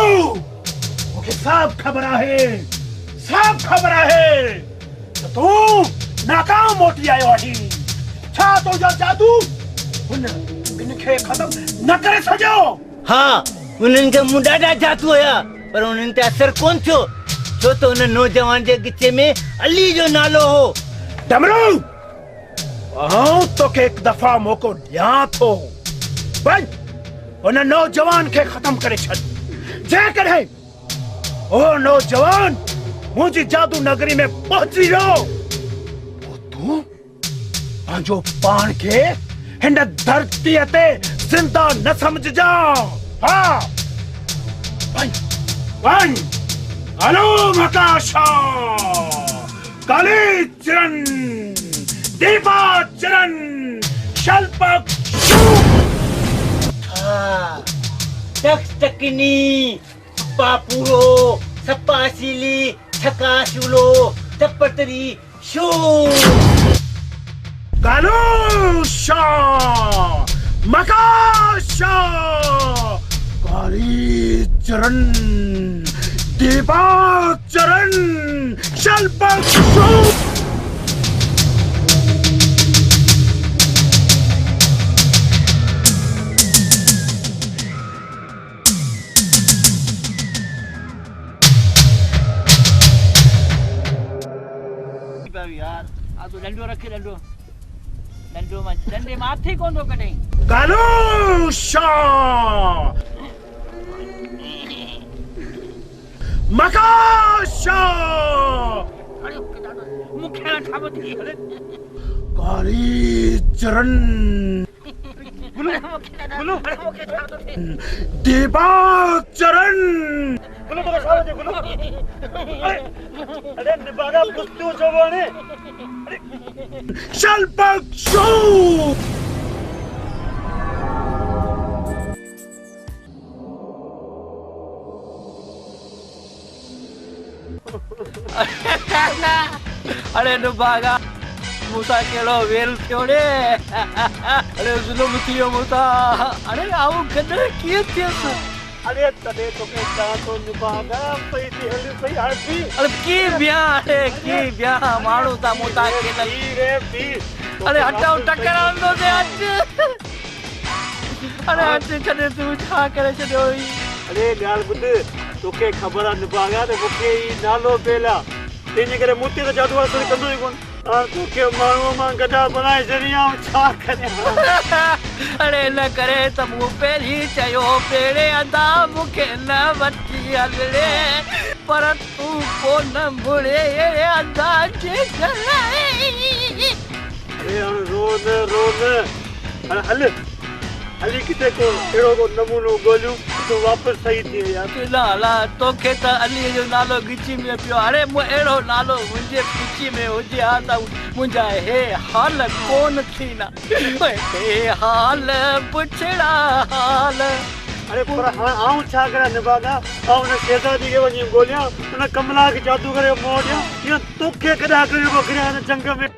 मुझे सब खबर है तो तू नाकाम मोटी आयो आही छा तो जो जादू इनके खत्म न करे सजो। हाँ उन्हनि खे मूं ॾाढा जादू हुया पर उन्हनि ते असर कोन थियो छो त उन नौजवान जे गिचे में अली जो नालो हो। डमरू तो के एक दफा मौको ॾियां थो वञ उन नौजवान खे खत्म करे छॾ। जेकॾहिं ओ नौजवान मुझी जादू नगरी में पहुंची वियो तू पंहिंजो पान खे हिन धरतीअ ते जिंदा न समझजा। हाँ वञ हलो मकाशा काली चरण दीपा चरण शल्पक टकटकिनी पापूरो सपासीली छकाशुलो टपटरी शो कालूशा मकाशा काली चरण दीपा चरण शल्पक शो। यार आ तो डंडो रखे डंडो डंडे माथे कोन तो कटे कालूशा मकाशा मुखे ठाबती काली चरण गुलू दीपा चरण गुलू तो ठाबती गुलू अरे निबागा पुस्तू जवाने शल्पक शो। अरे नुबागा मूसा केड़ो वेल थियो रे अरे जुलुम थियो मूसा अरे आऊ गदर किए थियस अरे तने तो के ता तो नुबागा पई थी हली सही आती अरे की ब्या माणू ता मूसा के लई रे पी अरे हटाओ टकरान दो दे आज अरे आज छने तू छा करे छडोई अरे गाल बुध तोके खबर आ नुबागा ते मुके नालो पेला तेने करे मुते तो जादू वाला कंदो ही कोन और तोके मानो मान गदा बनाए जरिया छा करे अरे न करे त मु पेली चयो पेड़े अदा मुके न वठी हलड़े पर तू कोन मुड़े अदा के गलाई अरे रोन अरे हली किते को एड़ो को नमूनो गोलू तो वापस सही थी यार ला तोखे त अली जो नालो गिची में पियो अरे मु एड़ो नालो मुंजे गिची में हुजे आ त मुंजा हे हाल कोन थी ना हे हाल पुछड़ा हाल अरे पर आऊं छा करे निभागा आऊं ने शहजादी के वनी गोलियां उन कमला के जादू करे मोड़िया ये तोखे कदा करे बकरिया ने जंग में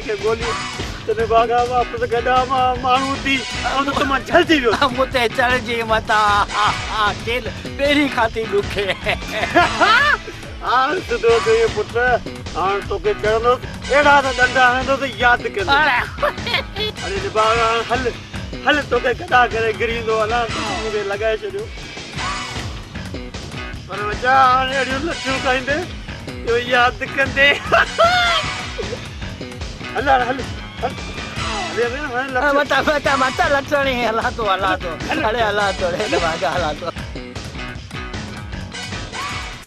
के गोली तने बागा वापस गदा मानू थी और तो मैं जल्दी वियो मुते चढ़ जी मता दिल तेरी खाती दुखे आन तो दो ये पुत्र आन तो के चढ़नो एड़ा सा डंडा है तो याद कर अरे बागा हल तो के गदा करे गिरींदो अला मुझे लगाए छो पर बच्चा एड़ी लट्टू कांदे यो याद कंदे हल्ला अरे मता लक्षणी हला तो अरे हला तो रे बागा हला तो